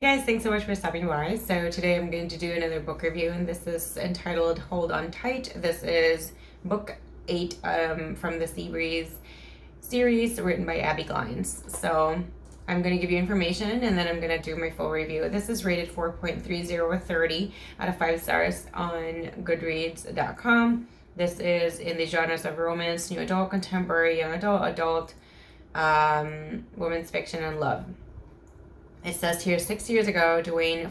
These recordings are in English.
Guys, thanks so much for stopping by. So today I'm going to do another book review, and this is entitled Hold On Tight. This is book 8 from the Seabreeze series written by Abbi Glines. So I'm going to give you information and then I'm going to do my full review. This is rated 4.30 or 30 out of 5 stars on Goodreads.com. This is in the genres of romance, new adult, contemporary, young adult, women's fiction, and love. It says here, 6 years ago, Dwayne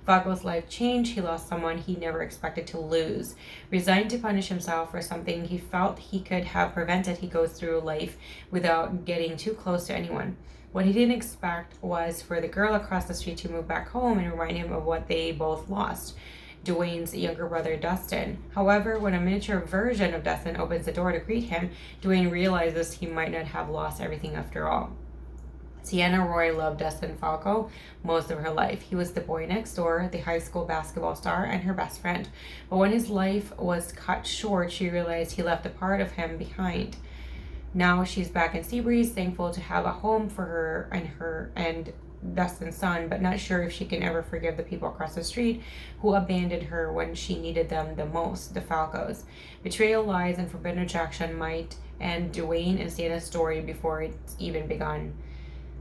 Falco's life changed. He lost someone he never expected to lose. Resigned to punish himself for something he felt he could have prevented, he goes through life without getting too close to anyone. What he didn't expect was for the girl across the street to move back home and remind him of what they both lost. Dwayne's younger brother, Dustin. However, when a miniature version of Dustin opens the door to greet him, Dwayne realizes he might not have lost everything after all. Sienna Roy loved Dustin Falco most of her life. He was the boy next door, the high school basketball star, and her best friend. But when his life was cut short, she realized he left a part of him behind. Now she's back in Seabreeze, thankful to have a home for her and Dustin's son, but not sure if she can ever forgive the people across the street who abandoned her when she needed them the most, the Falcos. Betrayal, lies, and forbidden attraction might end Dwayne and Sienna's story before it's even begun.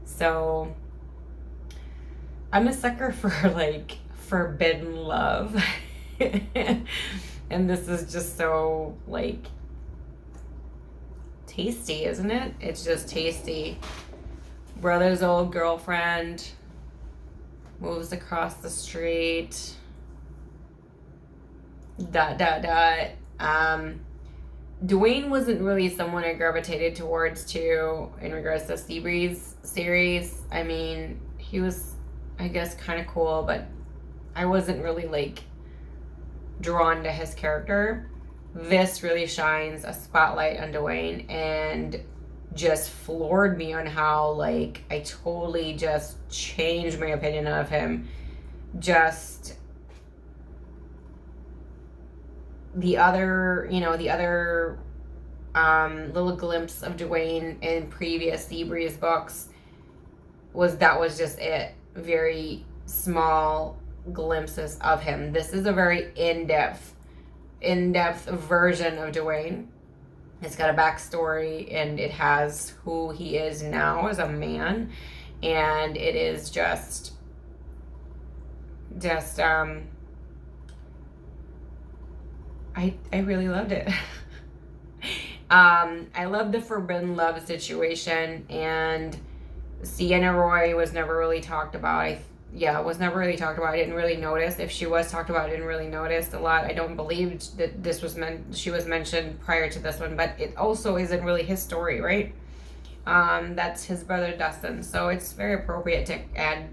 So I'm a sucker for like forbidden love. And this is just so like tasty, isn't it? It's just tasty. Brother's old girlfriend moves across the street. ... Dwayne wasn't really someone I gravitated towards too in regards to Seabreeze series. I mean, he was, I guess, kind of cool, but I wasn't really like drawn to his character. This really shines a spotlight on Dwayne and just floored me on how like I totally just changed my opinion of him. Just the other little glimpse of Dwayne in previous Seabreeze books was just it. Very small glimpses of him. This is a very in-depth version of Dwayne. It's got a backstory and it has who he is now as a man, and it is just I really loved it. I love the forbidden love situation, and Sienna Roy was never really talked about. Was never really talked about. I didn't really notice. If she was talked about, I didn't really notice a lot. I don't believe that she was mentioned prior to this one, but it also isn't really his story, right? That's his brother Dustin, so it's very appropriate to add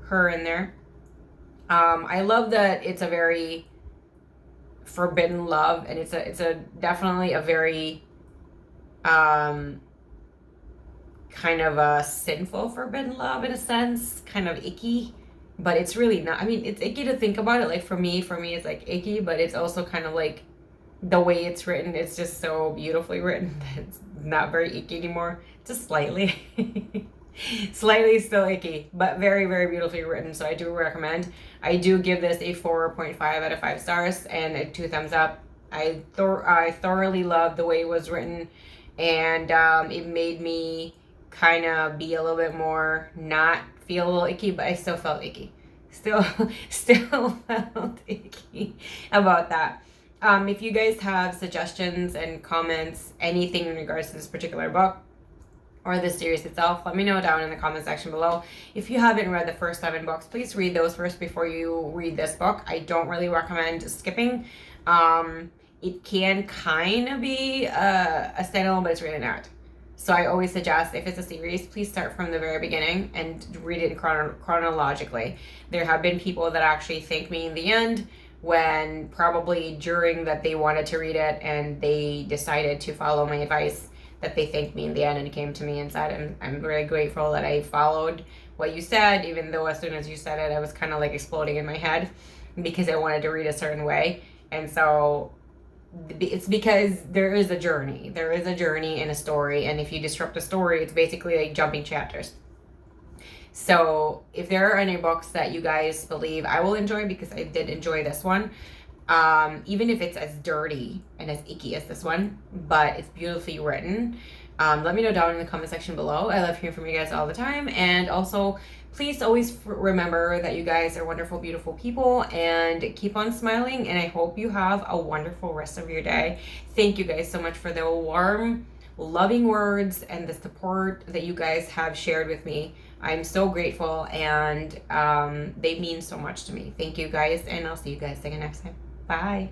her in there. I love that it's a very forbidden love, and it's a definitely a very kind of a sinful forbidden love in a sense, kind of icky, but it's really not. I mean, it's icky to think about it. Like for me it's like icky, but it's also kind of like the way it's written, it's just so beautifully written that it's not very icky anymore, just slightly. Slightly still icky, but very, very beautifully written. So I do recommend. I do give this a 4.5 out of 5 stars and a 2 thumbs up. I thoroughly love the way it was written, and it made me kind of be a little bit more, not feel a little icky, but I still felt icky. Still felt icky about that. If you guys have suggestions and comments, anything in regards to this particular book or the series itself, let me know down in the comment section below. If you haven't read the first 7 books, please read those first before you read this book. I don't really recommend skipping. It can kind of be a standalone, but it's really not. So I always suggest, if it's a series, please start from the very beginning and read it chronologically. There have been people that actually thank me in the end, when probably during that they wanted to read it and they decided to follow my advice, that they thanked me in the end and came to me and said, I'm really grateful that I followed what you said, even though as soon as you said it, I was kind of like exploding in my head because I wanted to read a certain way. And so it's because there is a journey. There is a journey in a story, and if you disrupt a story, it's basically like jumping chapters. So if there are any books that you guys believe I will enjoy, because I did enjoy this one, even if it's as dirty and as icky as this one, but it's beautifully written, let me know down in the comment section below. I love hearing from you guys all the time. And also, please always remember that you guys are wonderful, beautiful people, and keep on smiling. And I hope you have a wonderful rest of your day. Thank you guys so much for the warm, loving words and the support that you guys have shared with me. I'm so grateful, and they mean so much to me. Thank you guys, and I'll see you guys again next time. Bye.